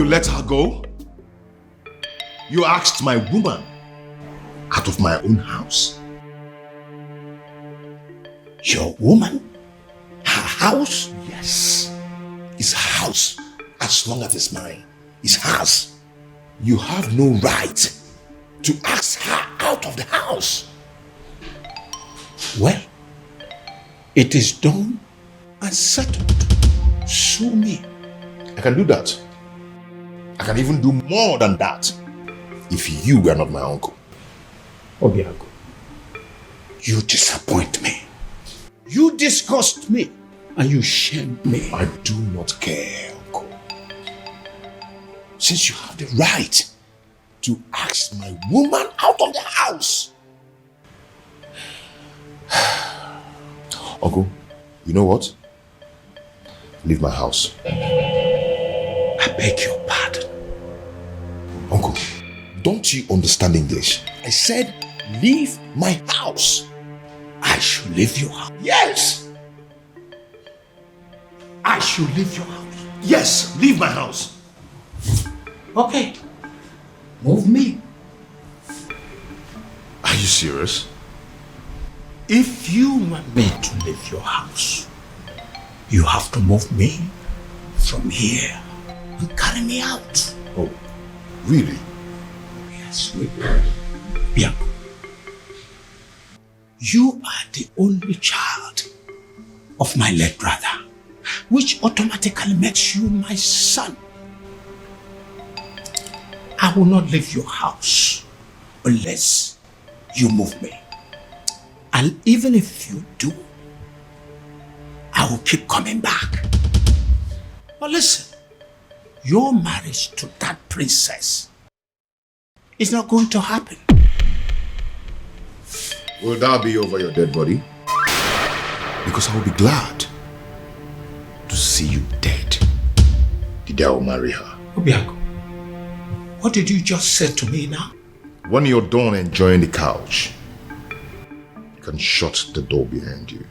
You let her go? You asked my woman out of my own house? Your woman? Her house? Yes. It's her house. As long as it's mine. It's hers. You have no right to ask her out of the house. Well, it is done and settled. Sue me. I can do that. I can even do more than that if you were not my uncle. Obiago, you disappoint me. You disgust me and you shame me. I do not care, uncle. Since you have the right to ask my woman out of the house. Uncle, you know what? Leave my house. I beg your pardon. Uncle, don't you understand English? I said, leave my house. I should leave your house. Yes! I should leave your house. Yes, leave my house. Okay. Move me. Are you serious? If you want me to leave your house, you have to move me from here and carry me out. Oh, really? Yes, really. Yeah. You are the only child of my late brother, which automatically makes you my son. I will not leave your house unless you move me. And even if you do, I will keep coming back. But listen, your marriage to that princess is not going to happen. Will that be over your dead body? Because I will be glad to see you dead. The day I will marry her. Obiago, what did you just say to me now? When you're done enjoying the couch, you can shut the door behind you.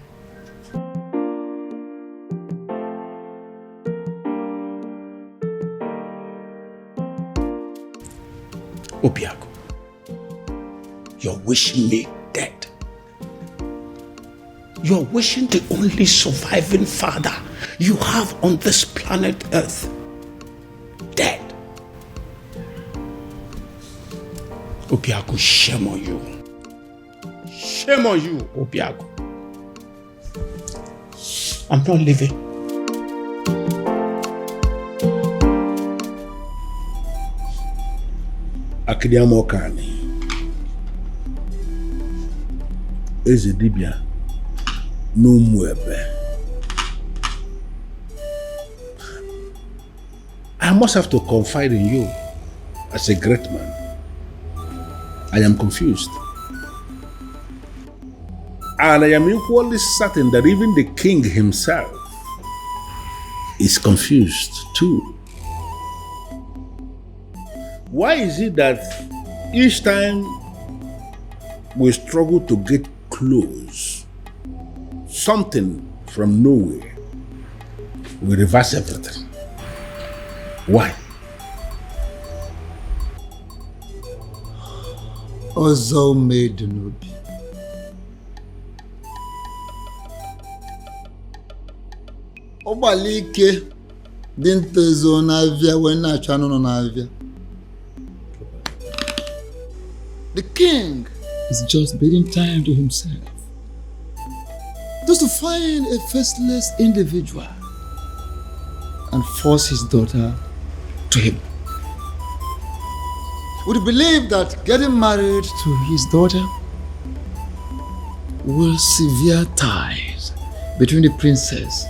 Obiago, you're wishing me dead. You're wishing the only surviving father you have on this planet Earth dead. Obiago, shame on you. Shame on you, Obiago. I'm not leaving. Akidiamokani Eze dibia no muebe. I must have to confide in you as a great man. I am confused. And I am equally certain that even the king himself is confused too. Why is it that each time we struggle to get close, something from nowhere will reverse everything? Why? Ozo Maidens. Obalike didn't zone avia when I channel on avia. The king is just bidding time to himself, just to find a faceless individual and force his daughter to him. Would you believe that getting married to his daughter will sever ties between the princess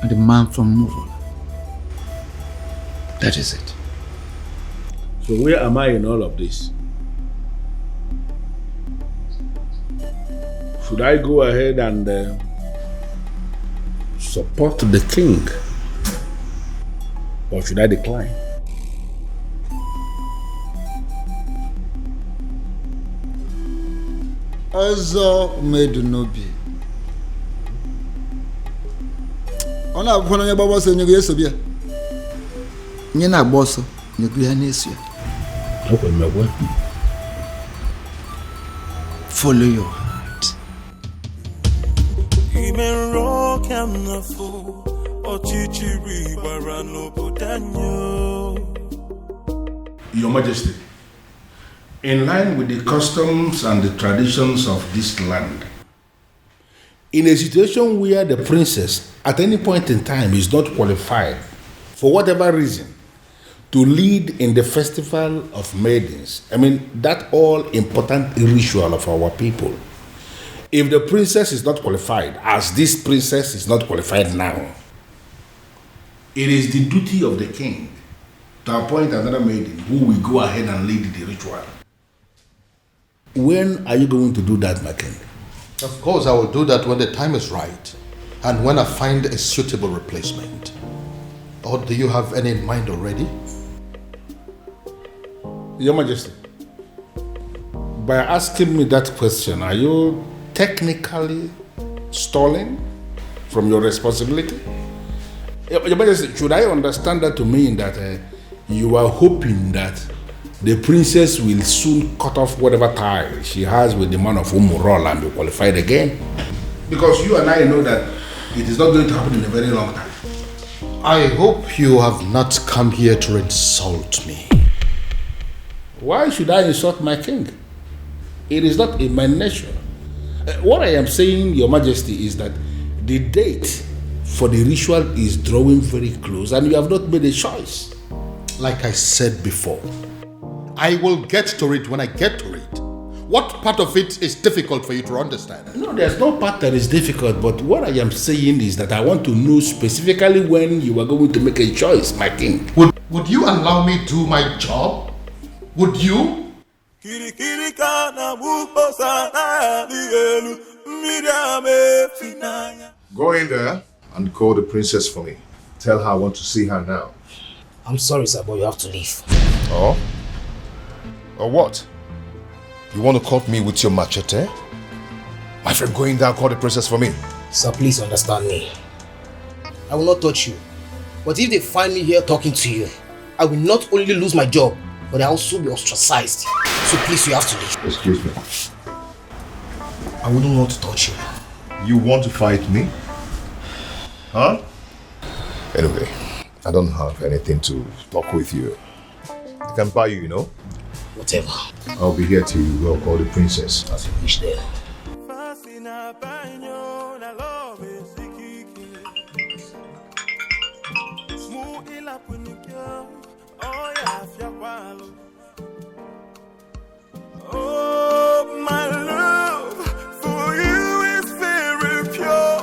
and the man from Nollywood? That is it. So where am I in all of this? Should I go ahead and support the king? Or should I decline? Ozo Maidens. Ona abụọ onye gbagba ọsọ onye ga-eso bịa. Nye na-agba ọsọ. Follow your heart. Your Majesty, in line with the customs and the traditions of this land, in a situation where the princess at any point in time is not qualified, for whatever reason, to lead in the festival of maidens, that all important ritual of our people, if the princess is not qualified, as this princess is not qualified now, it is the duty of the king to appoint another maiden who will go ahead and lead the ritual. When are you going to do that, my king? Of course, I will do that when the time is right and when I find a suitable replacement. Or do you have any in mind already? Your Majesty, by asking me that question, are you technically stalling from your responsibility? Your Majesty, should I understand that to mean that you are hoping that the princess will soon cut off whatever tie she has with the man of Umurol and be qualified again? Because you and I know that it is not going to happen in a very long time. I hope you have not come here to insult me. Why should I insult my king? It is not in my nature. What I am saying, Your Majesty, is that the date for the ritual is drawing very close and you have not made a choice. Like I said before, I will get to it when I get to it. What part of it is difficult for you to understand? No, there's no part that is difficult, but what I am saying is that I want to know specifically when you are going to make a choice, my king. Would you allow me to do my job? Would you? Go in there and call the princess for me. Tell her I want to see her now. I'm sorry, sir, but you have to leave. Oh? Or what? You want to cut me with your machete? My friend, go in there and call the princess for me. Sir, please understand me. I will not touch you. But if they find me here talking to you, I will not only lose my job, but I will also be ostracized. So please, you have to leave. Excuse me. I wouldn't want to touch you. You want to fight me? Huh? Anyway, I don't have anything to talk with you. I can buy you, you know? Whatever. I'll be here till you go call the princess. As you wish there. Oh, my love for you is very pure.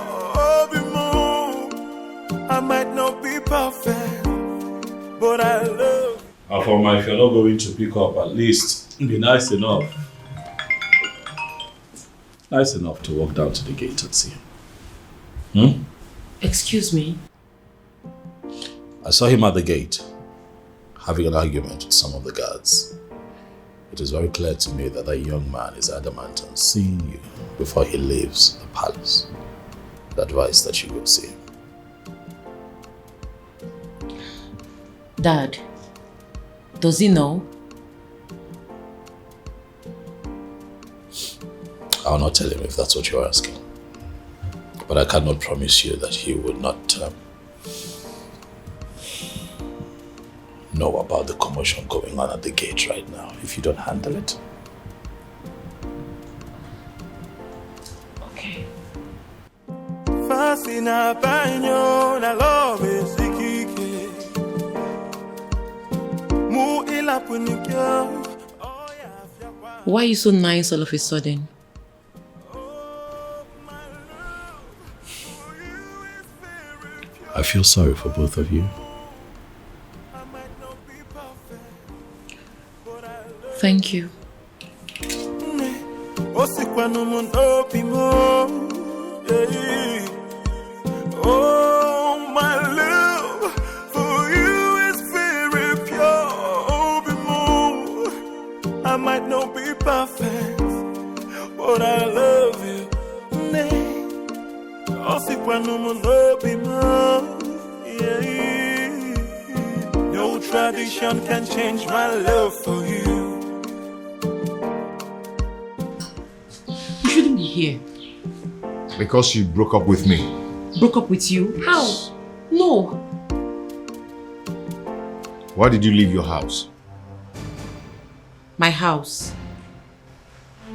I might not be perfect, but I love. Afoma, if you're not going to pick up, at least be nice enough. Nice enough to walk down to the gate and see him. Excuse me? I saw him at the gate, having an argument with some of the guards. It is very clear to me that that young man is adamant on seeing you before he leaves the palace. I'd advise that you go see him. Dad, does he know? I'll not tell him if that's what you're asking. But I cannot promise you that he will not know about the commotion going on at the gate right now if you don't handle it. Okay. Why are you so nice all of a sudden? I feel sorry for both of you. Thank you. Oh, my love for you is very pure. I might not be perfect, but I love you. No try addiction can change my love for you. You shouldn't be here. Because you broke up with me. Broke up with you? How? No. Why did you leave your house? My house.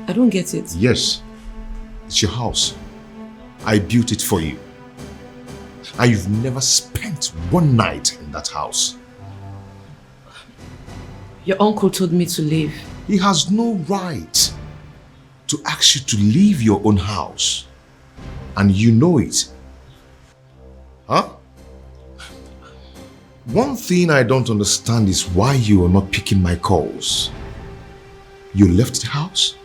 I don't get it. Yes, it's your house. I built it for you. And you've never spent one night in that house. Your uncle told me to leave. He has no right to ask you to leave your own house. And you know it. Huh? One thing I don't understand is why you are not picking my calls. You left the house?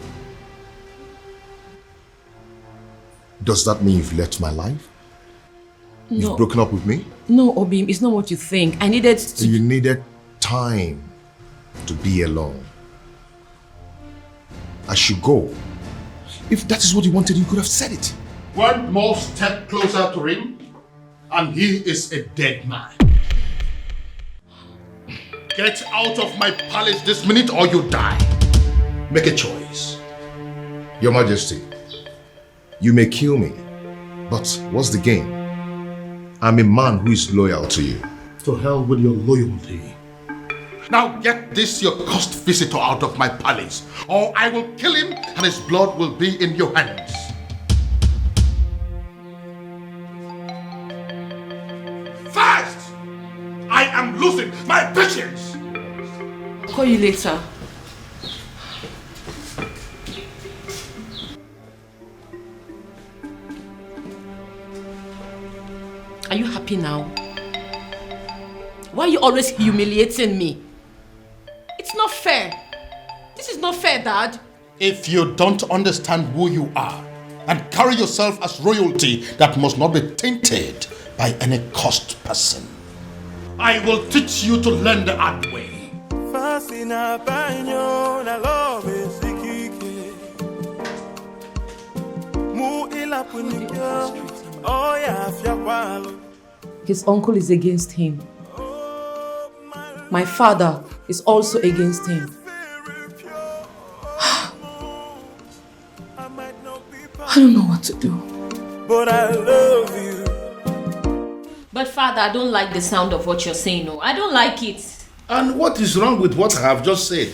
Does that mean you've left my life? No. You've broken up with me? No, Obim, it's not what you think. I needed to... You needed time to be alone. I should go. If that is what you wanted, you could have said it. One more step closer to him, and he is a dead man. Get out of my palace this minute or you die. Make a choice. Your Majesty, you may kill me, but what's the gain? I'm a man who is loyal to you. To hell with your loyalty. Now get this your cursed visitor out of my palace, or I will kill him and his blood will be in your hands. Fast! I am losing my patience! I'll call you later. Are you happy now? Why are you always humiliating me? It's not fair. This is not fair, Dad. If you don't understand who you are and carry yourself as royalty that must not be tainted by any cursed person, I will teach you to learn the hard way. His uncle is against him. My father is also against him. I don't know what to do. But I love you. But Father, I don't like the sound of what you're saying. No, I don't like it. And what is wrong with what I have just said?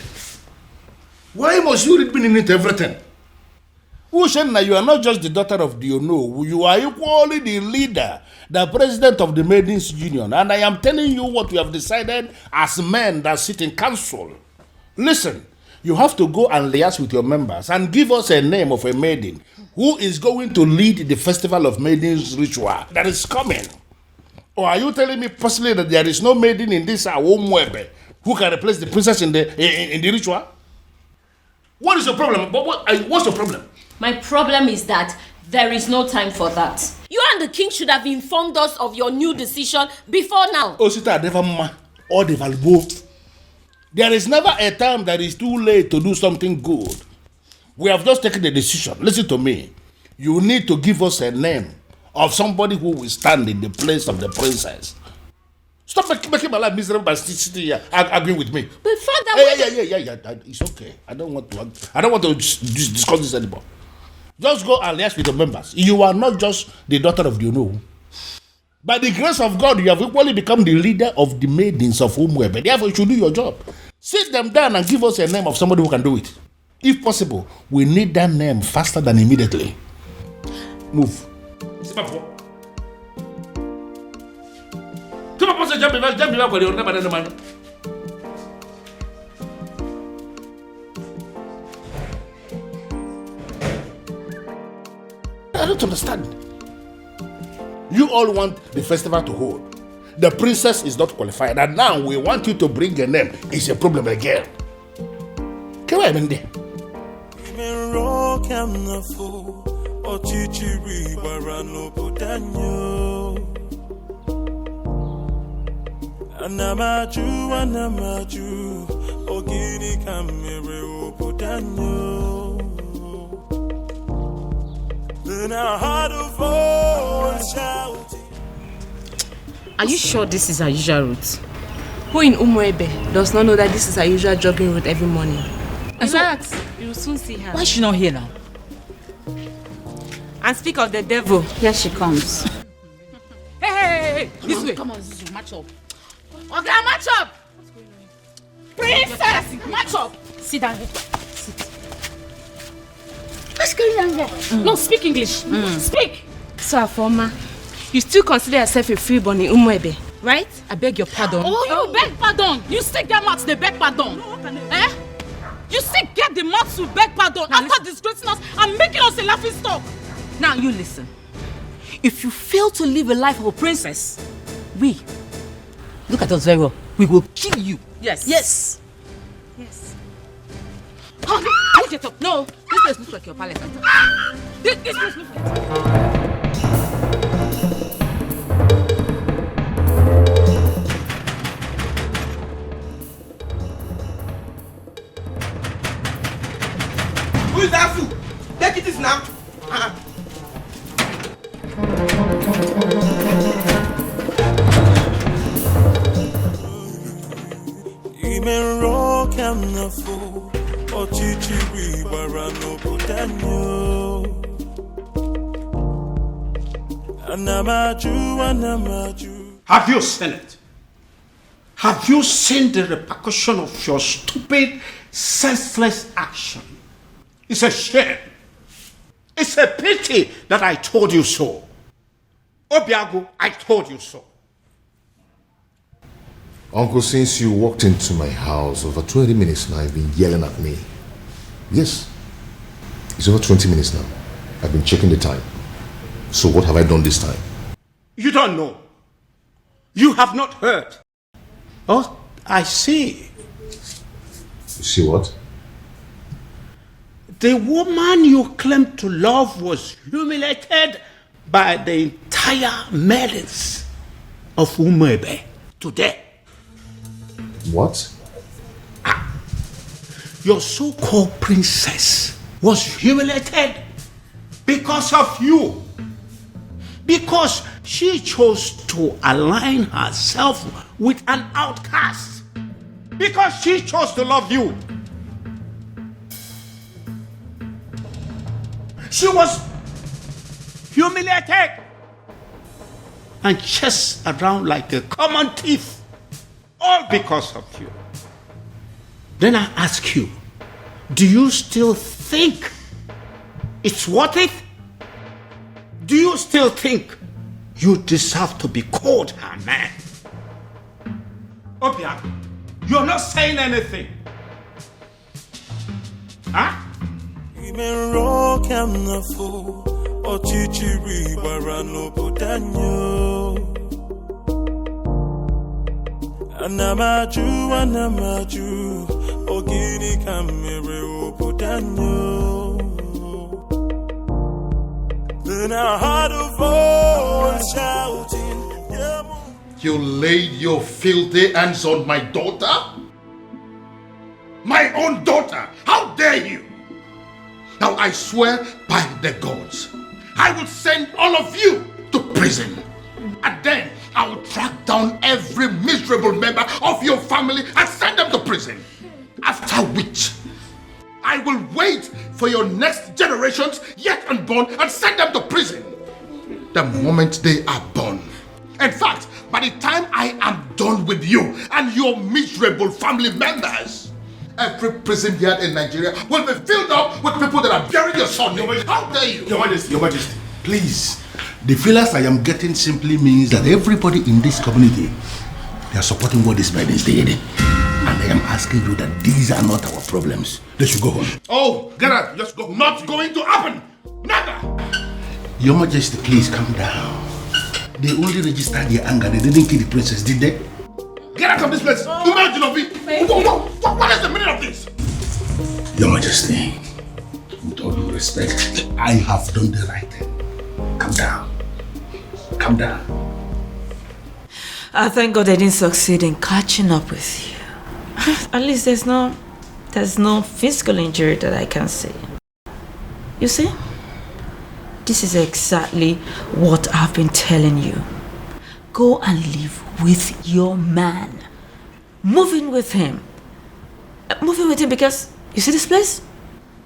Why must you read meaning into everything? Ushenna, you are not just the daughter of the Ono. You are equally the leader, the president of the Maidens Union. And I am telling you what we have decided as men that sit in council. Listen, you have to go and liaise with your members and give us a name of a maiden who is going to lead the festival of maidens ritual that is coming. Or are you telling me personally that there is no maiden in this Awomwebe who can replace the princess in the ritual? What is your problem? What's your problem? My problem is that there is no time for that. You and the king should have informed us of your new decision before now. Osita never or the both. There is never a time that is too late to do something good. We have just taken the decision. Listen to me. You need to give us a name of somebody who will stand in the place of the princess. Stop making my life miserable by sitting here arguing with me. But Father, yeah. It's okay. I don't want to discuss this anymore. Just go and liaise with the members. You are not just the daughter of the Ono. By the grace of God, you have equally become the leader of the maidens of Umwebe. Therefore, you should do your job. Sit them down and give us a name of somebody who can do it. If possible, we need that name faster than immediately. Move. I don't understand. You all want the festival to hold. The princess is not qualified, and now we want you to bring a name. It's a problem again. Come on, Mende. Anamaju, ogini kamere obudanyo. Then I had a voice shouting. Are you sure this is our usual route? Who in Umuebe does not know that this is our usual jogging route every morning? Relax, you will soon see her. Why is she not here now? And speak of the devil, here she comes. Hey, this way. Come on, Zuzu, match up. Okay, match up. Princess, match up. Sit down. Sit. What's going on there? No, speak English. Speak. So, Afoma, you still consider yourself a freeborn in Umuebe, right? I beg your pardon. Oh, you beg pardon. You still get mouth to beg pardon. Eh? You still get the mouth to beg pardon after disgracing us and making us a laughing stock. Now you listen. If you fail to live a life of a princess, look at us very well. We will kill you. Yes. Yes. Yes. Oh, don't get up. No, this place looks like your palace. This place looks like... Who is that fool? Take it now. Have you seen it? Have you seen the repercussion of your stupid, senseless action? It's a shame. It's a pity that I told you so. Obiago, I told you so. Uncle, since you walked into my house over 20 minutes now, you've been yelling at me. Yes. It's over 20 minutes now. I've been checking the time. So what have I done this time? You don't know. You have not heard. Oh, I see. You see what? The woman you claim to love was humiliated by the entire Maidens of Umuebe today. What? Your so-called princess was humiliated because of you. Because she chose to align herself with an outcast. Because she chose to love you. She was humiliated and chased around like a common thief. All because of you. Then I ask you, do you still think it's worth it? Do you still think you deserve to be called her man? Obiago, you're not saying anything. Huh? Anamaju, ogini kamere obudanyo. Then I heard a voice shouting, You laid your filthy hands on my daughter? My own daughter? How dare you? Now I swear by the gods, I will send all of you to prison. And then I will track down every miserable member of your family and send them to prison. After which, I will wait for your next generations yet unborn and send them to prison. The moment they are born. In fact, by the time I am done with you and your miserable family members, every prison yard in Nigeria will be filled up with people that are burying your son. How dare you? Your Majesty, please. The feelers I am getting simply means that everybody in this community, they are supporting what this Maidens did. And I am asking you that these are not our problems. They should go home. Oh, get out. Just go. Not going to happen. Never. Your Majesty, please calm down. They only registered their anger. They didn't kill the princess, did they? Get out of this place. What is the meaning of this? Your Majesty, with all due respect, I have done the right thing. Calm down. Calm down. I thank God I didn't succeed in catching up with you. At least there's no physical injury that I can see. You see? This is exactly what I've been telling you. Go and live with your man. Move in with him. Move in with him because, you see this place?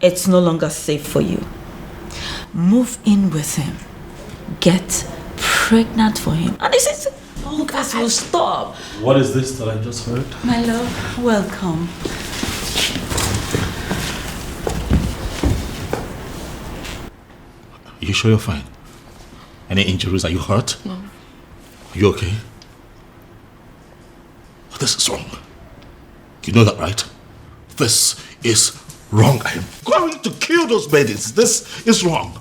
It's no longer safe for you. Move in with him. Get pregnant for him. And this is all guys will stop. What is this that I just heard? My love, welcome. You sure you're fine? Any injuries? Are you hurt? No. Are you okay? This is wrong. You know that, right? This is wrong. I am going to kill those maidens. This is wrong.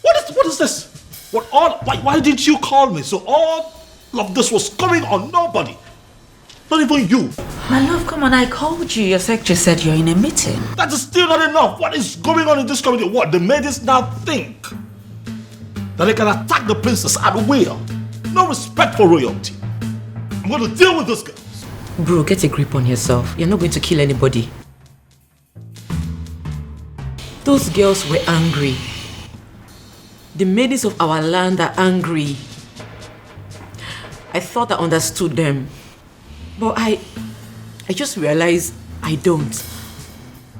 What is this? Why didn't you call me? So all of this was going on nobody. Not even you. My love, come on, I called you. Your secretary said you're in a meeting. That is still not enough. What is going on in this community? What? The maidens now think that they can attack the princess at will. No respect for royalty. I'm going to deal with this girl. Bro, get a grip on yourself. You're not going to kill anybody. Those girls were angry. The maidens of our land are angry. I thought I understood them. But I just realized I don't.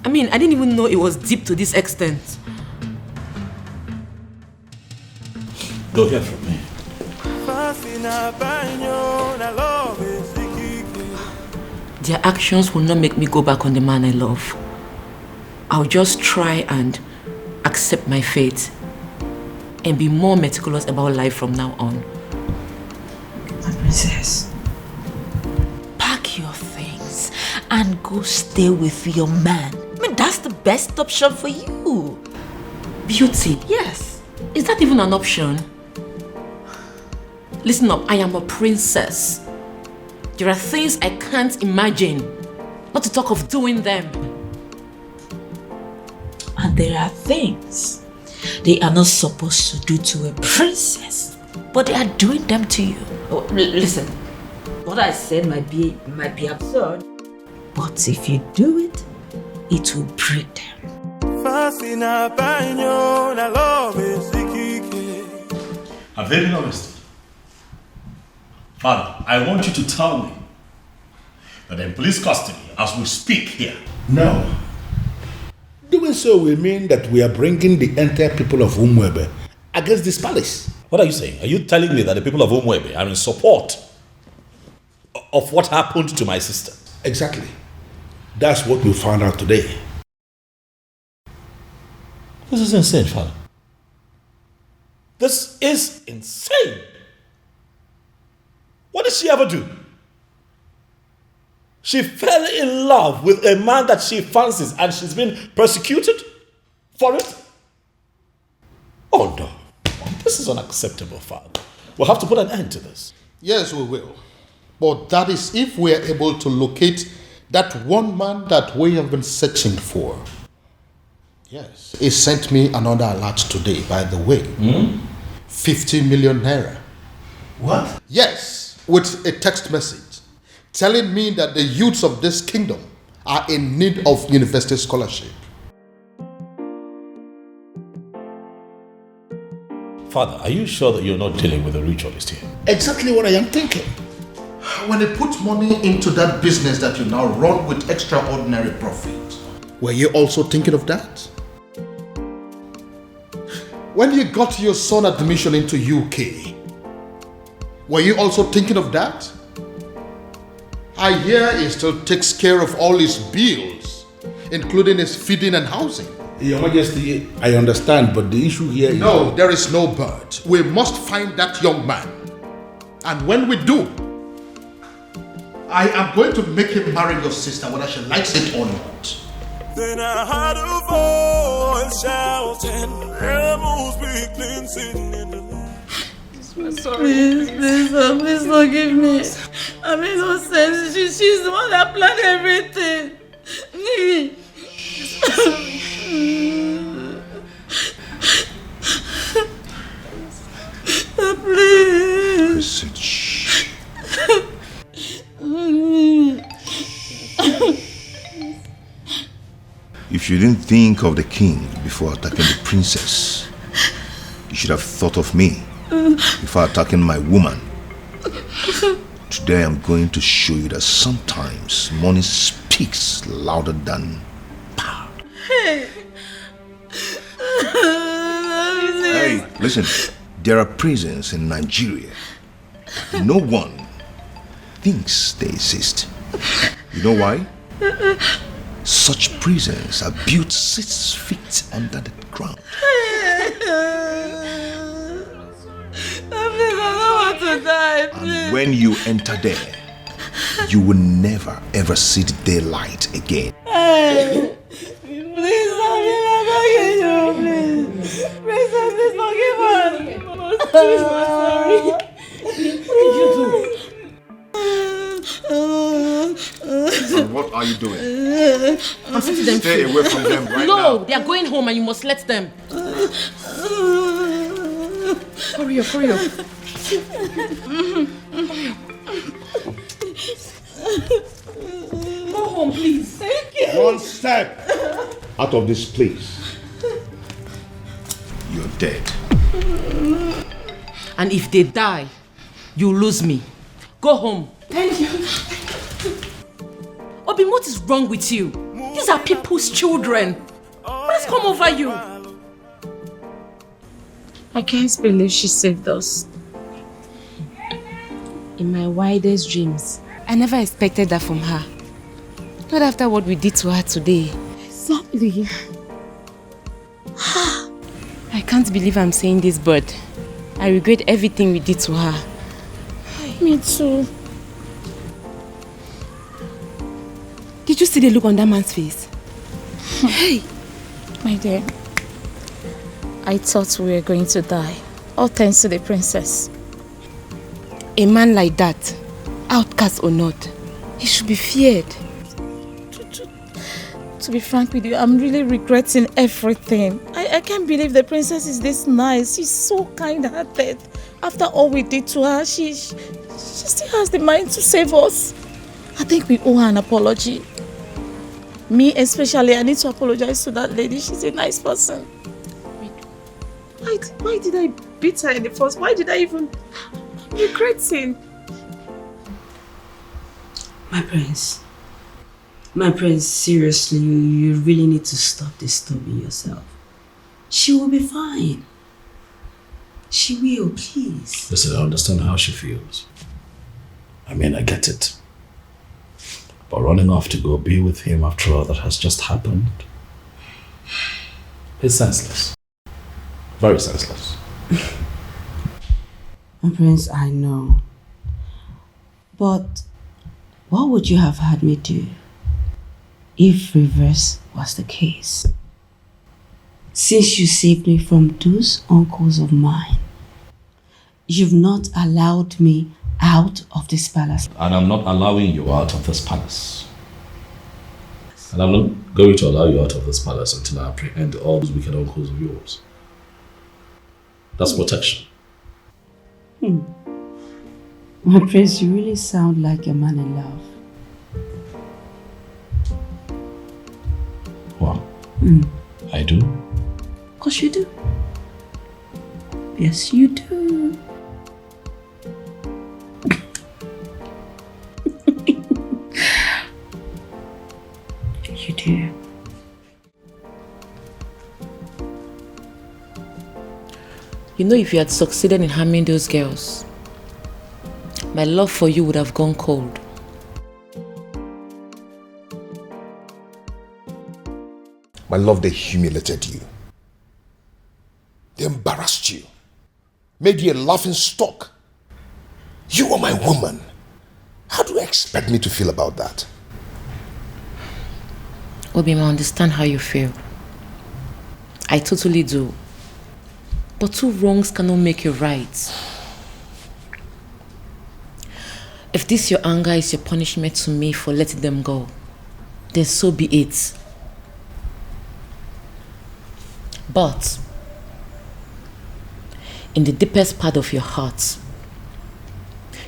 I mean, I didn't even know it was deep to this extent. Don't hear from me. Their actions will not make me go back on the man I love. I'll just try and accept my fate and be more meticulous about life from now on. My princess, pack your things and go stay with your man. I mean, that's the best option for you. Beauty? Yes. Is that even an option? Listen up, I am a princess. There are things I can't imagine, not to talk of doing them. And there are things they are not supposed to do to a princess, but they are doing them to you. Oh, listen, what I said might be absurd, but if you do it, it will break them. Have they been arrested? Father, I want you to tell me that they're in police custody as we speak here. No. Doing so will mean that we are bringing the entire people of Umwebe against this palace. What are you saying? Are you telling me that the people of Umwebe are in support of what happened to my sister? Exactly. That's what we found out today. This is insane, Father. This is insane. What did she ever do? She fell in love with a man that she fancies and she's been persecuted for it? Oh no. This is unacceptable, Father. We'll have to put an end to this. Yes, we will. But that is if we are able to locate that one man that we have been searching for. Yes. He sent me another alert today, by the way. 50 million naira. What? Yes, with a text message telling me that the youths of this kingdom are in need of university scholarship. Father, are you sure that you're not dealing with a ritualist here? Exactly what I am thinking. When they put money into that business that you now run with extraordinary profit, were you also thinking of that? When you got your son admission into UK, were you also thinking of that? I hear he still takes care of all his bills, including his feeding and housing. Your Majesty, I understand, but the issue here is... No, there is no but. We must find that young man. And when we do, I am going to make him marry your sister, whether she likes it or not. Then I heard a voice shouting, "Rebels be cleansing in the land." Please, please forgive me. I made no sense. She's the one that planned everything. Please. If you didn't think of the king before attacking the princess, you should have thought of me before attacking my woman. Today I'm going to show you that sometimes money speaks louder than power. Hey. Hey, listen. There are prisons in Nigeria. No one thinks they exist. You know why? Such prisons are built 6 feet under the ground. Please, I don't want to die, please. And when you enter there, you will never ever see the daylight again. Hey, please, I'm begging you, please. Princess, please forgive us. Please, I'm sorry. What did you do? And what are you doing? I'm setting them Stay free. away from them right now. No, they are going home and you must let them. Hurry up, hurry up. Go home, please. Thank you. One step out of this place. You're dead. And if they die, you lose me. Go home. Thank you. Obi, what is wrong with you? These are people's children. What has come over you? I can't believe she saved us. In my wildest dreams, I never expected that from her. Not after what we did to her today. Exactly. I can't believe I'm saying this, but I regret everything we did to her. Me too. Did you see the look on that man's face? Hey, my dear. I thought we were going to die. All thanks to the princess. A man like that, outcast or not, he should be feared. To be frank with you, I'm really regretting everything. I can't believe the princess is this nice. She's so kind-hearted. After all we did to her, she still has the mind to save us. I think we owe her an apology. Me especially, I need to apologize to that lady. She's a nice person. Why did I beat her in the first? Why did I even regret it? My prince, seriously, you really need to stop disturbing yourself. She will be fine. She will, please. Listen, I understand how she feels. I mean, I get it. But running off to go be with him after all that has just happened, it's senseless. Very senseless. My prince, I know. But what would you have had me do if reverse was the case? Since you saved me from those uncles of mine, you've not allowed me out of this palace. And I'm not allowing you out of this palace. And I'm not going to allow you out of this palace until I apprehend all those wicked uncles of yours. That's protection. My prince, you really sound like a man in love. Wow. I do? Of course you do. Yes, you do. You do. You know, if you had succeeded in harming those girls, my love for you would have gone cold. My love, they humiliated you. They embarrassed you. Made you a laughing stock. You are my woman. How do you expect me to feel about that? Obim, I understand how you feel. I totally do. But 2 wrongs cannot make you right. If this your anger is your punishment to me for letting them go, then so be it. But in the deepest part of your heart,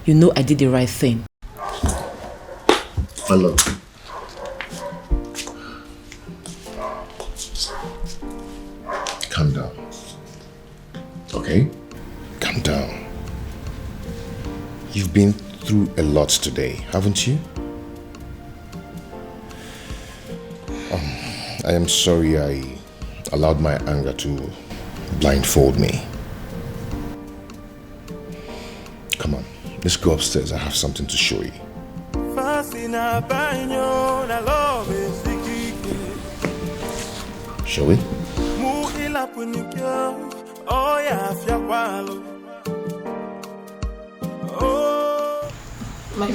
you know I did the right thing. My love. Calm down. Okay? Calm down. You've been through a lot today, haven't you? I am sorry I allowed my anger to blindfold me. Come on, let's go upstairs. I have something to show you. Shall we?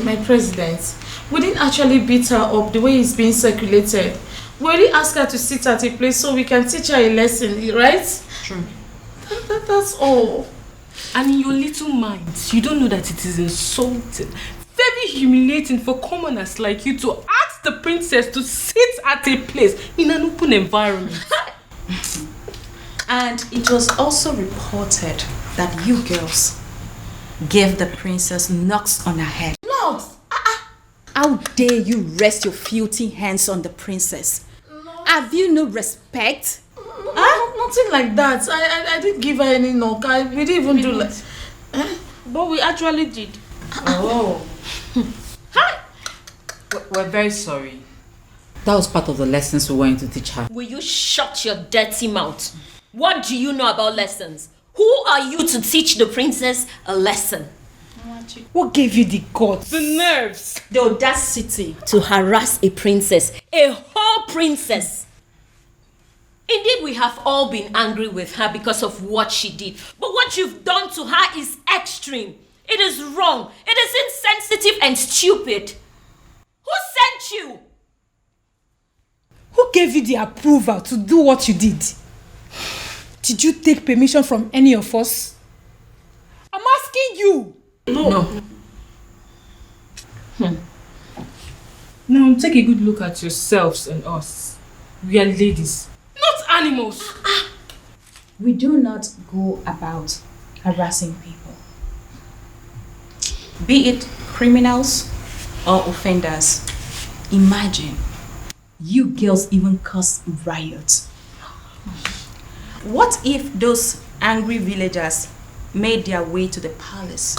My president, we didn't actually beat her up the way it's being circulated. We only asked her to sit at a place so we can teach her a lesson, right? True. That's all. And in your little minds, you don't know that it is insulting, very humiliating for commoners like you to ask the princess to sit at a place in an open environment. And it was also reported that you girls gave the princess knocks on her head. Knocks? How dare you rest your filthy hands on the princess? Have you no respect? Nothing like that. I didn't give her any knock. We didn't even do that. But we actually did. Oh. We're very sorry. That was part of the lessons we wanted to teach her. Will you shut your dirty mouth? What do you know about lessons? Who are you to teach the princess a lesson? What gave you the guts? The nerves. The audacity to harass a princess. A whole princess. Indeed, we have all been angry with her because of what she did. But what you've done to her is extreme. It is wrong. It is insensitive and stupid. Who sent you? Who gave you the approval to do what you did? Did you take permission from any of us? I'm asking you. No. Now take a good look at yourselves and us. We are ladies, not animals. We do not go about harassing people, Be it criminals or offenders. Imagine, you girls even caused riots. What if those angry villagers made their way to the palace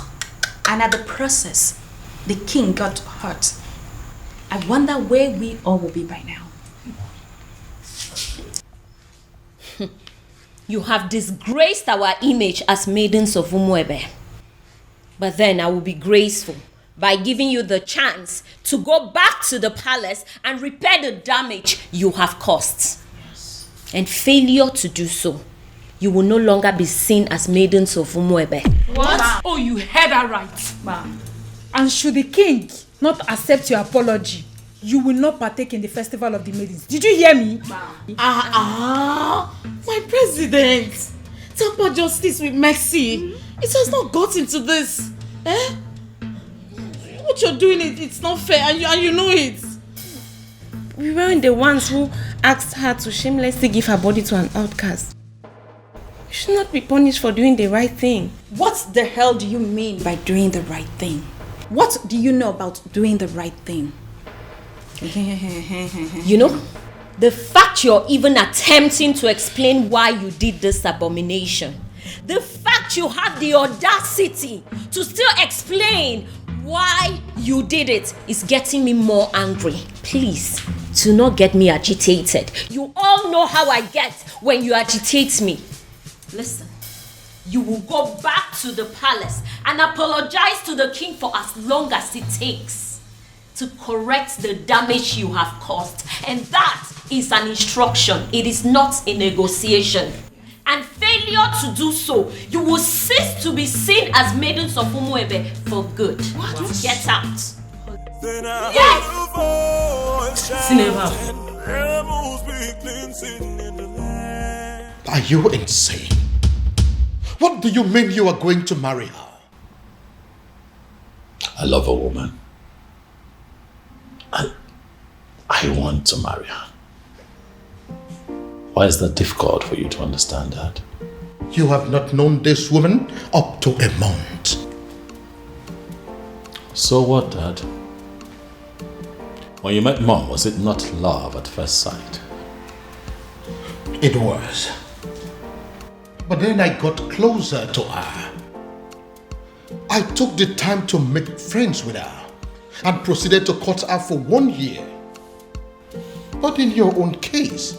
and at the process, the king got hurt? I wonder where we all will be by now. You have disgraced our image as maidens of Umuebe. But then I will be graceful by giving you the chance to go back to the palace and repair the damage you have caused. Yes. And failure to do so, you will no longer be seen as maidens of Umuebe. What? Oh, you heard that right. Ma'am. And should the king not accept your apology, you will not partake in the festival of the maidens. Did you hear me? My president. Tamper justice with mercy. It has not gotten to this. What you're doing, it's not fair, and you know it. We weren't the ones who asked her to shamelessly give her body to an outcast. You should not be punished for doing the right thing. What the hell do you mean by doing the right thing? What do you know about doing the right thing? You know, the fact you're even attempting to explain why you did this abomination, the fact you have the audacity to still explain why you did it is getting me more angry. Please, do not get me agitated. You all know how I get when you agitate me. Listen, you will go back to the palace and apologize to the king for as long as it takes to correct the damage you have caused. And that is an instruction. It is not a negotiation. And failure to do so, you will cease to be seen as maidens of Umuebe for good. What? Get out. Yes! Are you insane? What do you mean you are going to marry her? I love a woman. I want to marry her. Why is that difficult for you to understand that? You have not known this woman up to a month. So what, Dad? When you met Mom, was it not love at first sight? It was. But then I got closer to her. I took the time to make friends with her and proceeded to court her for 1 year. But in your own case,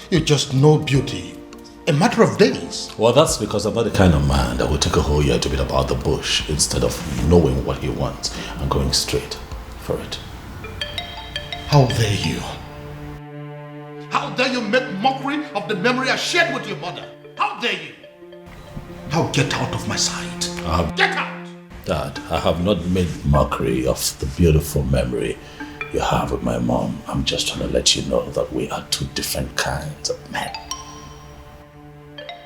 you just know beauty a matter of days. Well, that's because I'm not the kind of man that will take a whole year to beat about the bush instead of knowing what he wants and going straight for it. How dare you? How dare you make mockery of the memory I shared with your mother? How dare you? Now get out of my sight. Get out! Dad, I have not made mockery of the beautiful memory you have with my mom. I'm just trying to let you know that we are two different kinds of men.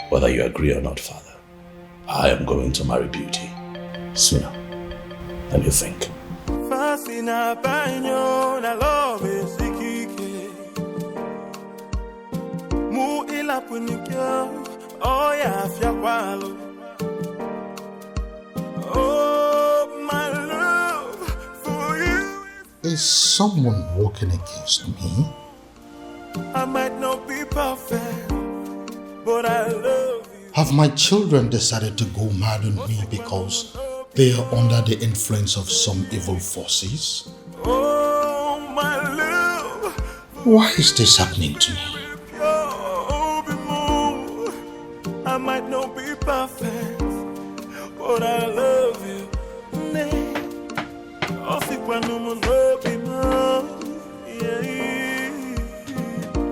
Whether you agree or not, Father, I am going to marry Beauty sooner than you think. Oh, my love for you. Is someone walking against me? I might not be perfect, but I love you. Have my children decided to go mad on me because they are under the influence of some evil forces? Oh, my love. Why is this happening to me? I might not be perfect, but I love you.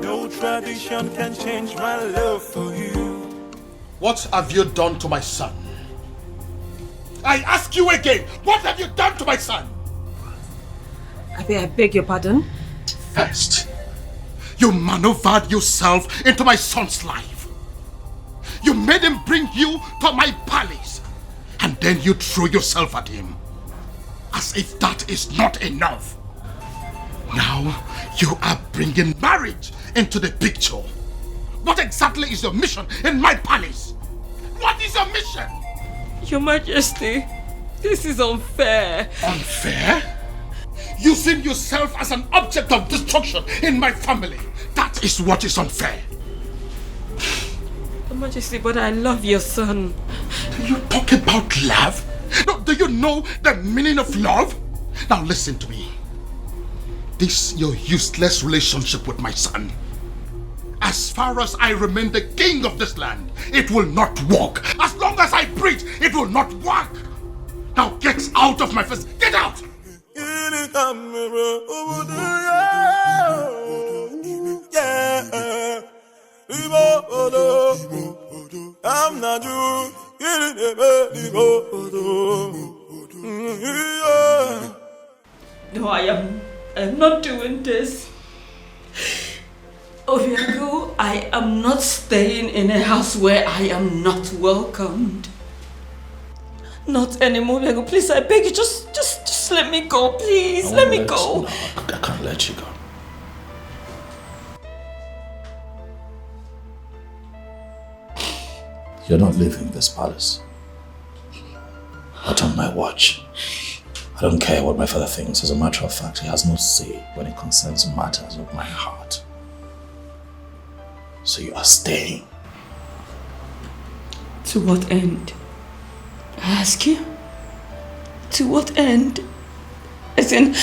No tradition can change my love for you. What have you done to my son? I ask you again, what have you done to my son? I beg your pardon? First, you maneuvered yourself into my son's life. You made him bring you to my palace. And then you threw yourself at him. As if that is not enough. Now, you are bringing marriage into the picture. What exactly is your mission in my palace? What is your mission? Your Majesty, this is unfair. Unfair? Using yourself as an object of destruction in my family. That is what is unfair. Your Majesty, but I love your son. Do you talk about love? No, do you know the meaning of love? Now listen to me. This your useless relationship with my son. As far as I remain the king of this land, it will not work. As long as I breathe, it will not work. Now get out of my face. Get out! I'm not you. No, I am not doing this. Obiago, I am not staying in a house where I am not welcomed. Not anymore, Obiago. Please, I beg you, just let me go, please. Let me go. No, I can't let you go. You're not leaving this palace. Not on my watch. I don't care what my father thinks. As a matter of fact, he has no say when it concerns matters of my heart. So you are staying. To what end? I ask you? To what end? As in,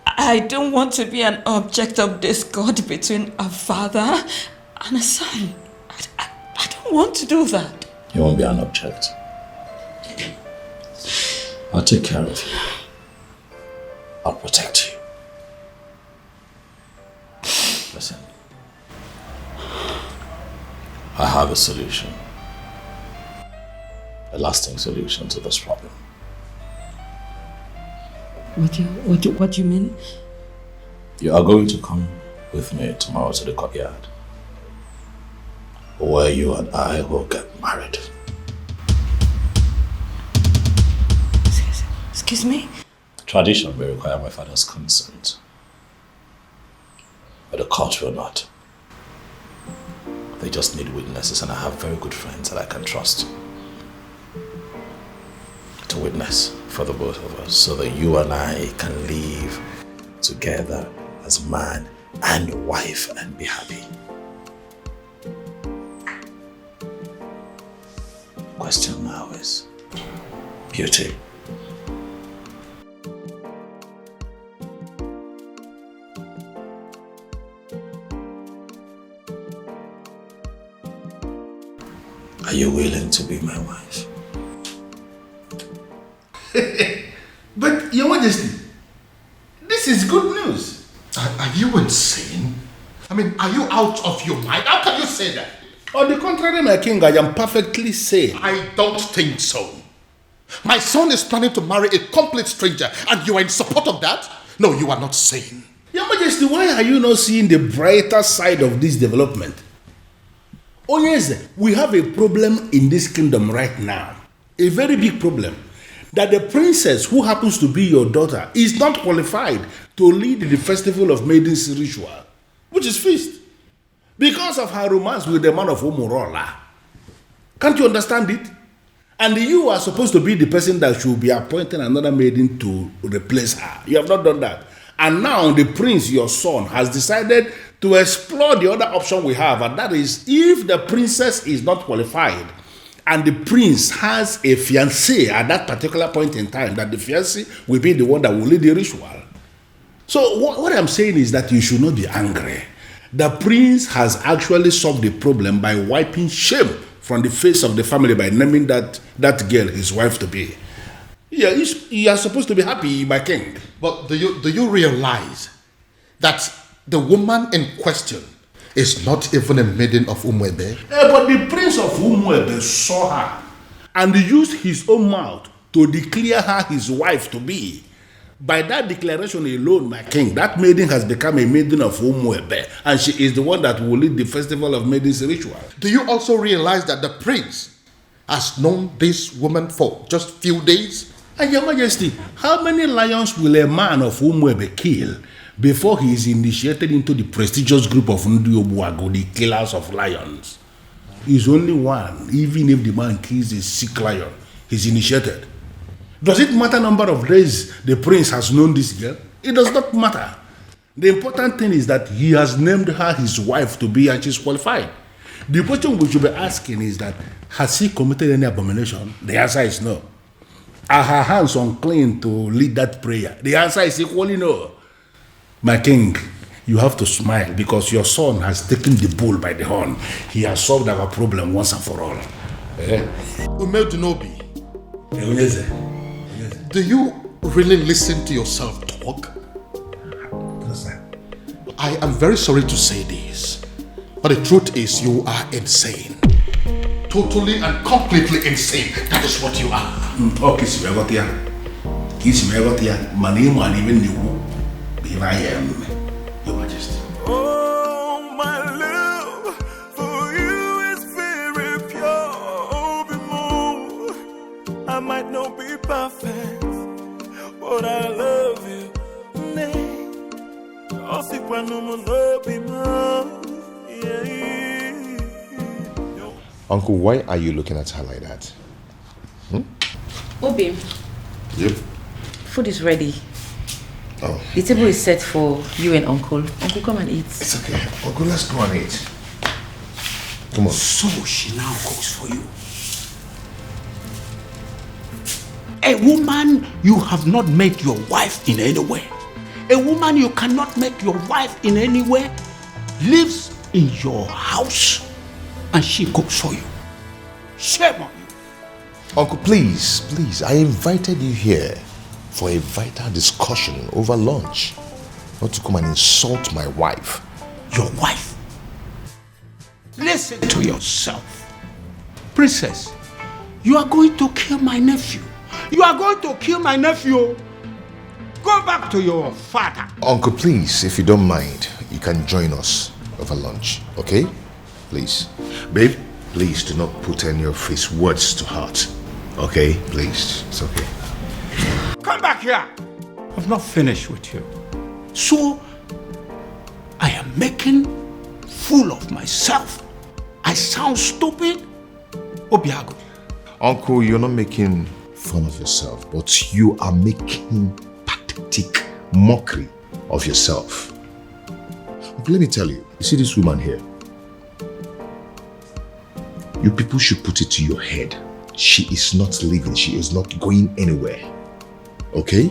I don't want to be an object of discord between a father and a son. I don't want to do that. You won't be an object. I'll take care of you. I'll protect you. Listen. I have a solution. A lasting solution to this problem. What do you mean? You are going to come with me tomorrow to the courtyard, where you and I will get married. Excuse me? Tradition will require my father's consent, but the court will not. They just need witnesses, and I have very good friends that I can trust to witness for the both of us, so that you and I can live together as man and wife and be happy. Question now is, beauty. Are you willing to be my wife? But, Your Majesty, this is good news. Are you insane? I mean, are you out of your mind? How can you say that? On the contrary, my king, I am perfectly sane. I don't think so. My son is planning to marry a complete stranger, and you are in support of that? No, you are not sane. Your Majesty, why are you not seeing the brighter side of this development? Oh yes, we have a problem in this kingdom right now. A very big problem. That the princess who happens to be your daughter is not qualified to lead the festival of Maidens ritual, which is feast, because of her romance with the man of Omorola. Can't you understand it? And you are supposed to be the person that should be appointing another maiden to replace her. You have not done that. And now the prince, your son, has decided to explore the other option we have, and that is if the princess is not qualified and the prince has a fiancé at that particular point in time, that the fiancé will be the one that will lead the ritual. So what I'm saying is that you should not be angry. The prince has actually solved the problem by wiping shame from the face of the family by naming that girl his wife to be. Yeah, you are supposed to be happy, my king. But do you realize that the woman in question is not even a maiden of Umwebe? But the prince of Umwebe saw her and used his own mouth to declare her his wife to be. By that declaration alone, my king, that maiden has become a maiden of Umwebe, and she is the one that will lead the festival of Maidens ritual. Do you also realize that the prince has known this woman for just few days? And Your Majesty, how many lions will a man of Umwebe kill before he is initiated into the prestigious group of Obiago, the killers of lions? He's only one. Even if the man kills a sick lion, he's initiated. Does it matter number of days the prince has known this girl? It does not matter. The important thing is that he has named her his wife to be, and she's qualified. The question we should be asking is that, has he committed any abomination? The answer is no. Are her hands unclean to lead that prayer? The answer is equally no. My king, you have to smile because your son has taken the bull by the horn. He has solved our problem once and for all. Umedunobi, do you really listen to yourself talk? I am very sorry to say this, but the truth is you are insane. Totally and completely insane. That is what you are. Here I am, Your Majesty. Oh, my love for you is very pure. Obiago, I might not be perfect, but I love you. Uncle, why are you looking at her like that? Obi. Yep. Food is ready. Oh. The table is set for you and Uncle. Uncle, come and eat. It's okay. Uncle, let's go and eat. Come on. So she now cooks for you. A woman you have not made your wife in any way. A woman you cannot make your wife in any way lives in your house and she cooks for you. Shame on you. Uncle, please, I invited you here for a vital discussion over lunch, not to come and insult my wife. Your wife? Listen to yourself. Princess, you are going to kill my nephew. You are going to kill my nephew. Go back to your father. Uncle, please, if you don't mind, you can join us over lunch, okay? Please. Babe, please do not put any of his words to heart. Okay? Please. It's okay. Come back here. I've not finished with you. So, I am making fool of myself. I sound stupid? Obiago. Uncle, you're not making fun of yourself, but you are making pathetic mockery of yourself. But let me tell you, you see this woman here? You people should put it to your head She is not leaving. She is not going anywhere. Okay?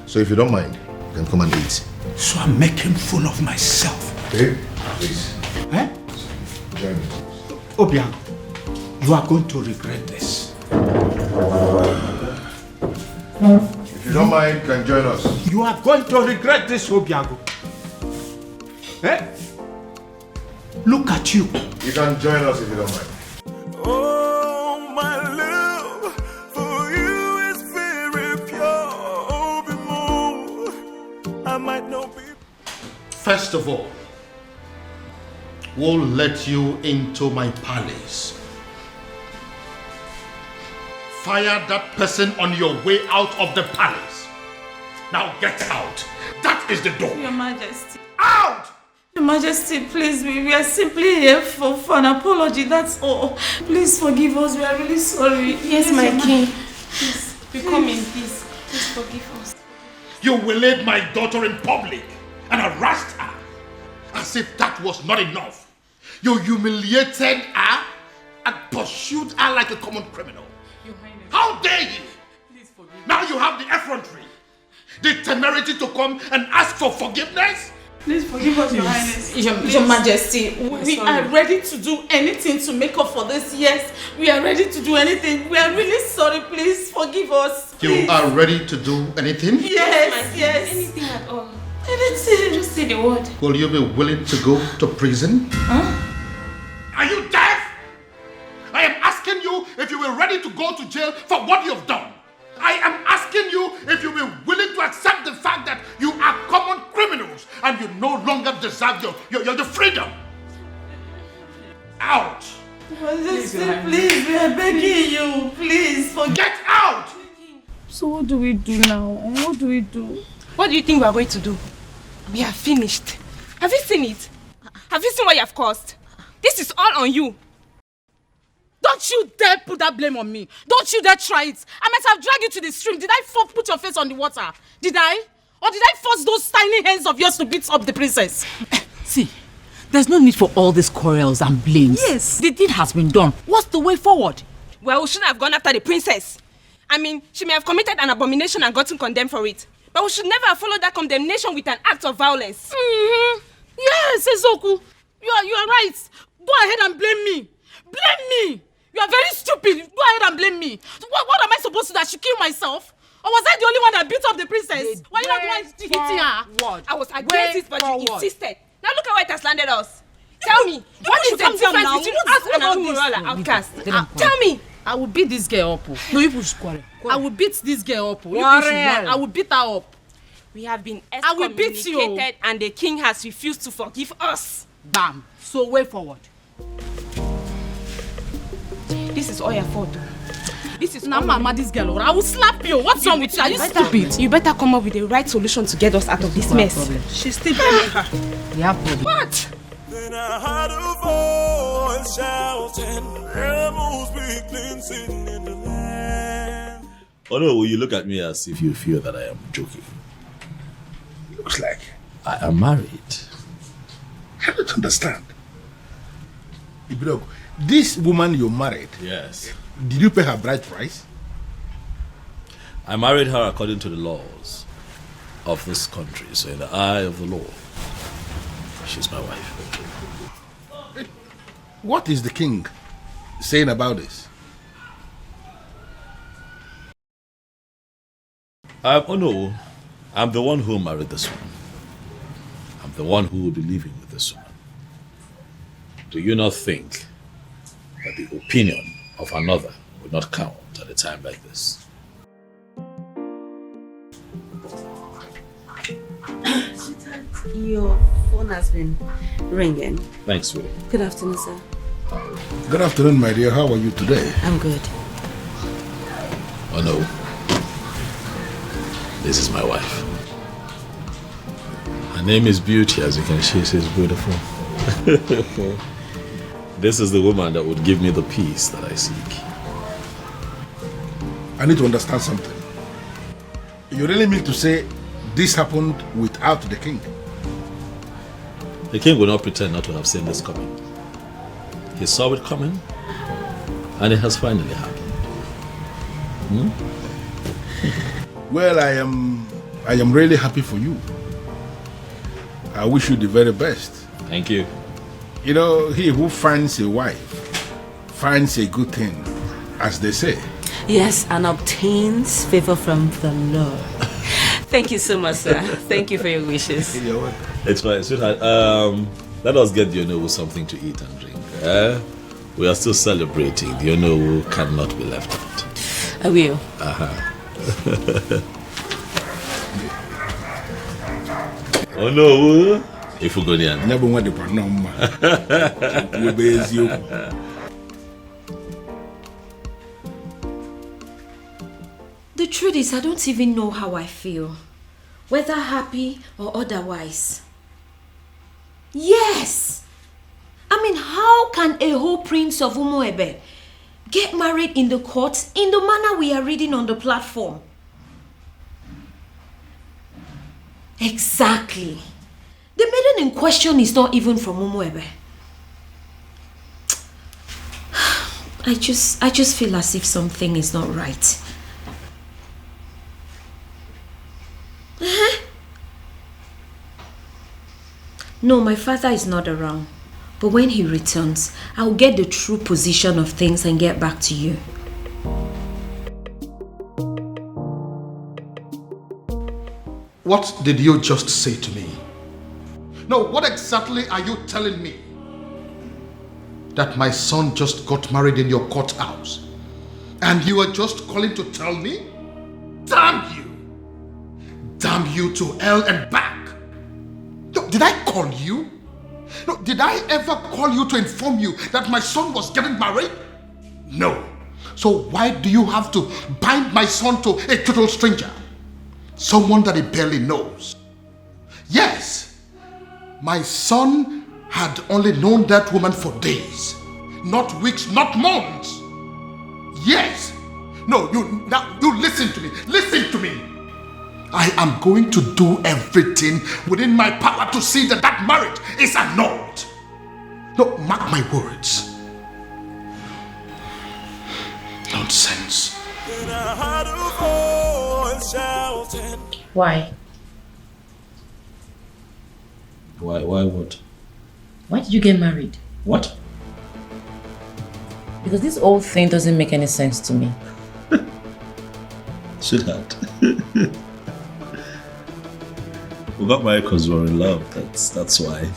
So if you don't mind, you can come and eat. So I'm making fool of myself. Okay? Please. Eh? Join me. Obiago, you are going to regret this. If you don't mind, you can join us. You are going to regret this, Obiago. Eh? Look at you. You can join us if you don't mind. Oh, my love for you is very pure. I might not be. First of all, we'll let you into my palace. Fire that person on your way out of the palace. Now get out. That is the door. Your Majesty. Out! Your Majesty, please, we are simply here for an apology, that's all. Please forgive us, we are really sorry. Yes, my king. Please, we come in peace. Please forgive us. You waylaid my daughter in public and harassed her. As if that was not enough. You humiliated her and pursued her like a common criminal. Your Highness. How dare you? Please forgive me. Now you have the effrontery, the temerity to come and ask for forgiveness? Please forgive us, Your Highness. Your Majesty, we are ready to do anything to make up for this. Yes, we are ready to do anything. We are really sorry. Please forgive us. Please. You are ready to do anything? Yes, yes. Anything at all. Anything. Just say the word. Will you be willing to go to prison? Huh? Are you deaf? I am asking you if you were ready to go to jail for what you have done. I am asking you if you were willing to accept the fact that you are common criminals and you no longer deserve your freedom. Out! Majesty, please, we are begging you. Please, get out! So what do we do now? What do we do? What do you think we are going to do? We are finished. Have you seen it? Have you seen what you have caused? This is all on you. Don't you dare put that blame on me. Don't you dare try it. I might have dragged you to the stream. Did I put your face on the water? Did I? Or did I force those tiny hands of yours to beat up the princess? See, there's no need for all these quarrels and blames. Yes. The deed has been done. What's the way forward? Well, we shouldn't have gone after the princess. I mean, she may have committed an abomination and gotten condemned for it. But we should never have followed that condemnation with an act of violence. Mm-hmm. Yes, Ezoku. You are right. Go ahead and blame me. Blame me. You are very stupid. Go ahead and blame me. What am I supposed to do? I should kill myself? Or was I the only one that beat up the princess? Why you not the one hitting her? I was against it, but you insisted. Now look at where it has landed us. Tell me, what is the difference between us and our moral outcast? Tell me. I will beat this girl up. No, you push quarrel. I will beat this girl up. I will beat her up. We have been I will beat you. excommunicated and the king has refused to forgive us. Bam. So way forward. This is all your fault. This is now mama, this girl. I will slap you. What's wrong with you? Are you stupid? You better come up with the right solution to get us out of this mess. She's still blaming her. We have problem. What? Then I heard a voice shouting, rebels begin sitting in the land. Oh no, you look at me as if you feel that I am joking. Looks like. I am married. I don't understand. Ugezu, this woman you married. Yes. Did you pay her bride price? I married her according to the laws of this country. So in the eye of the law, she's my wife. What is the king saying about this? Oh no, I'm the one who married this woman. I'm the one who will be living with this woman. Do you not think that the opinion of another would not count at a time like this? Your phone has been ringing. Thanks, sweetie. Good afternoon, sir. Good afternoon, my dear. How are you today? I'm good. Oh no. This is my wife. Her name is Beauty, as you can see, she's beautiful. This is the woman that would give me the peace that I seek. I need to understand something. You really mean to say this happened without the king? The king will not pretend not to have seen this coming. He saw it coming, and it has finally happened. Well, I am really happy for you. I wish you the very best. Thank you. You know, he who finds a wife finds a good thing, as they say. Yes, and obtains favor from the Lord. Thank you so much, sir. Thank you for your wishes. You're welcome. It's fine, sweetheart. Let us get the Onowu something to eat and drink. We are still celebrating. The Onowu cannot be left out. I will. Onowu, if we go there. Never want to put no more. The truth is, I don't even know how I feel, whether happy or otherwise. Yes! I mean, how can a whole prince of Umuebe get married in the courts in the manner we are reading on the platform? Exactly. The maiden in question is not even from Umuebe. I just feel as if something is not right. No, my father is not around. But when he returns, I'll get the true position of things and get back to you. What did you just say to me? No, what exactly are you telling me? That my son just got married in your courthouse? And you are just calling to tell me? Damn you! Damn you to hell and back! No, did I call you? No, did I ever call you to inform you that my son was getting married? No. So why do you have to bind my son to a total stranger? Someone that he barely knows. Yes, my son had only known that woman for days, not weeks, not months. Yes. No, you listen to me. Listen to me. I am going to do everything within my power to see that that marriage is annulled. No, mark my words. Nonsense. Why? Why what? Why did you get married? What? Because this whole thing doesn't make any sense to me. Sweetheart. We got married because we were in love. That's why.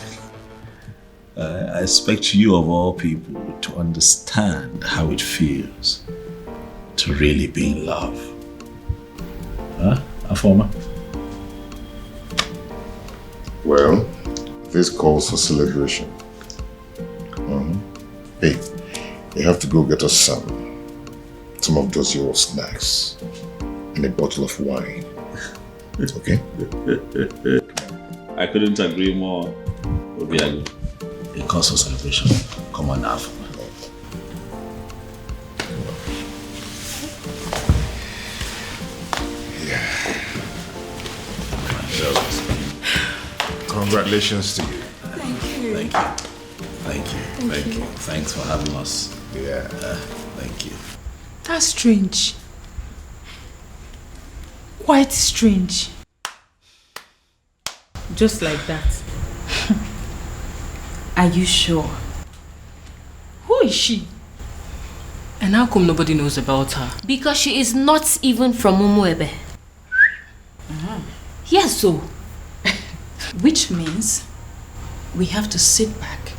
I expect you of all people to understand how it feels to really be in love. Huh, Afoma? Well, this calls for celebration. Hey, you have to go get us some of those your snacks and a bottle of wine. Okay? I couldn't agree more, Obiago. It calls for celebration. Come on now. Congratulations to you. Thank you. Thank you. Thanks for having us. Yeah. Thank you. That's strange. Quite strange. Just like that. Are you sure? Who is she? And how come nobody knows about her? Because she is not even from Umuebe. Yes, so. Which means we have to sit back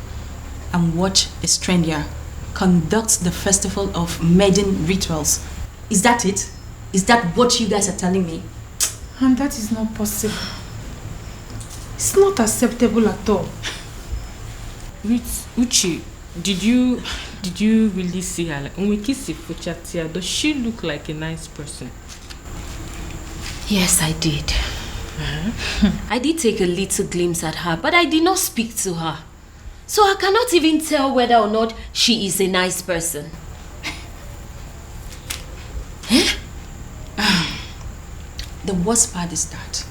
and watch a stranger conduct the festival of maiden rituals. Is that it? Is that what you guys are telling me? And that is not possible. It's not acceptable at all. Uchi, did you really see her? Like, when we kiss her, does she look like a nice person? Yes, I did. I did take a little glimpse at her, but I did not speak to her. So I cannot even tell whether or not she is a nice person. The worst part is that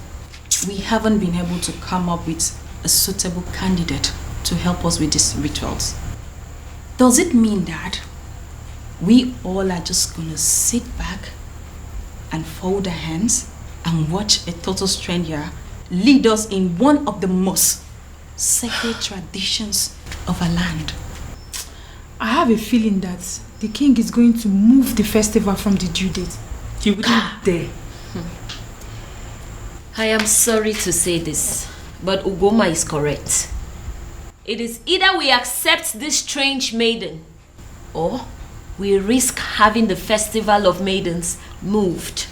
we haven't been able to come up with a suitable candidate to help us with these rituals. Does it mean that we all are just gonna sit back and fold our hands and watch a total stranger lead us in one of the most sacred traditions of our land. I have a feeling that the king is going to move the festival from the due date. He wouldn't dare. I am sorry to say this, but Ugoma is correct. It is either we accept this strange maiden, or we risk having the festival of maidens moved.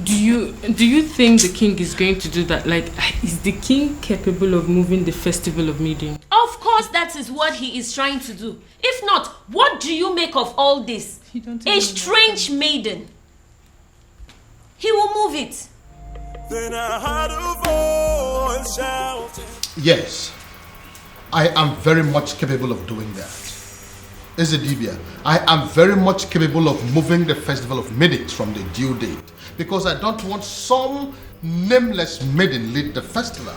Do you think the king is going to do that? Like, is the king capable of moving the festival of maidens? Of course that is what he is trying to do. If not, what do you make of all this? A strange maiden. He will move it. Then I heard a voice shouting. Yes, I am very much capable of doing that. Ezedibia, I am very much capable of moving the festival of maidens from the due date because I don't want some nameless maiden lead the festival.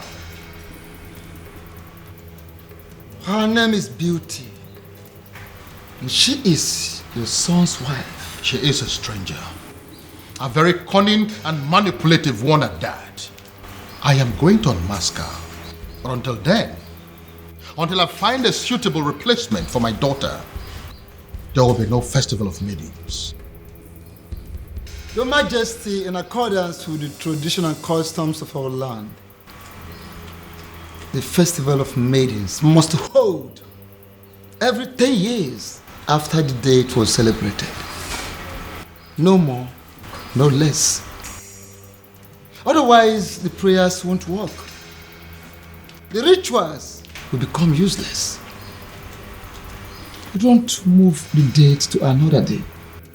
Her name is Beauty. And she is your son's wife. She is a stranger. A very cunning and manipulative one at that. I am going to unmask her. But until then, until I find a suitable replacement for my daughter, there will be no festival of maidens. Your Majesty, in accordance with the traditional customs of our land, the festival of maidens must hold every 10 years after the date was celebrated. No more, no less. Otherwise, the prayers won't work. The rituals will become useless. You don't move the date to another day.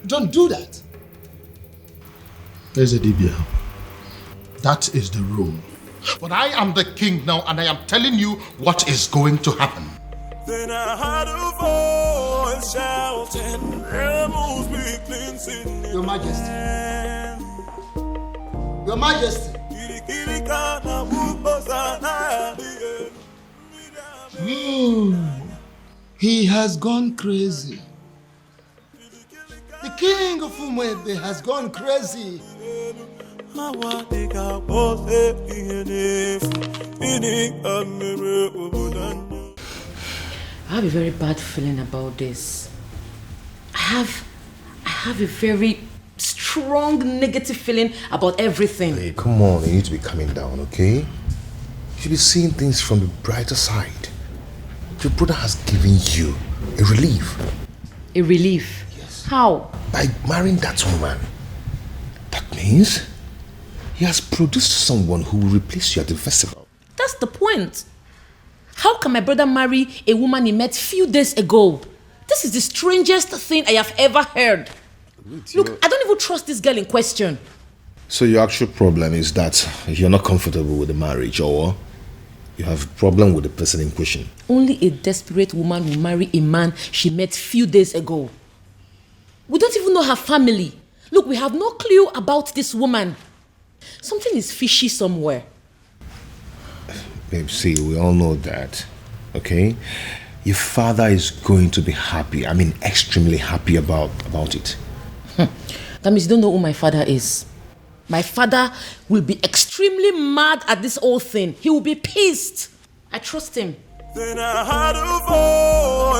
Don't do that. Ezedibia, that is the rule. But I am the king now and I am telling you what is going to happen. Then I heard a voice shouting, "Rebels be cleansing." Your Majesty. Your Majesty. He has gone crazy. The king of Umwebe has gone crazy. I have a very bad feeling about this. I have a very strong negative feeling about everything. Hey, come on, you need to be calming down, okay? You should be seeing things from the brighter side. Your brother has given you a relief. A relief? Yes. How? By marrying that woman. That means he has produced someone who will replace you at the festival. That's the point. How can my brother marry a woman he met few days ago? This is the strangest thing I have ever heard. Look, I don't even trust this girl in question. So your actual problem is that you're not comfortable with the marriage, or you have a problem with the person in question? Only a desperate woman will marry a man she met few days ago. We don't even know her family. Look, we have no clue about this woman. Something is fishy somewhere. Babe, see, we all know that, okay? Your father is going to be happy. I mean, extremely happy about it. That means you don't know who my father is. My father will be extremely mad at this whole thing. He will be pissed. I trust him. Then I heard a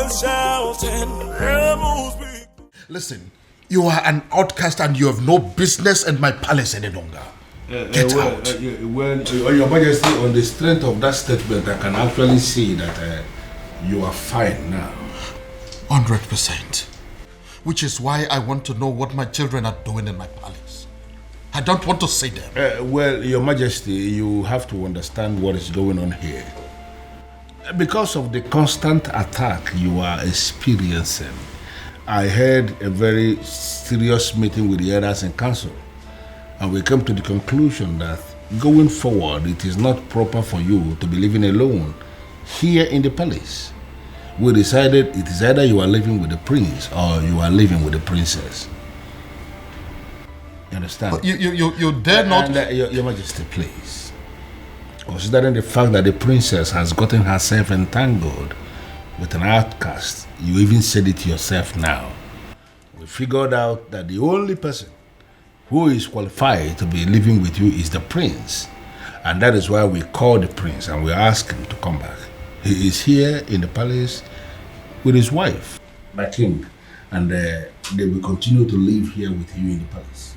voice shouting, "Rebels be." Listen, you are an outcast and you have no business in my palace any longer. Get out. Your Majesty, on the strength of that statement, I can actually see that you are fine now. 100%. Which is why I want to know what my children are doing in my palace. I don't want to see them. Well, Your Majesty, you have to understand what is going on here. Because of the constant attack you are experiencing, I had a very serious meeting with the elders in council, and we came to the conclusion that going forward, it is not proper for you to be living alone here in the palace. We decided it is either you are living with the prince or you are living with the princess. You understand? But you dare not... Your Majesty, please. Considering the fact that the princess has gotten herself entangled with an outcast, you even said it yourself now. we figured out that the only person who is qualified to be living with you is the prince. And that is why we called the prince and we asked him to come back. He is here in the palace with his wife, the king, and they will continue to live here with you in the palace.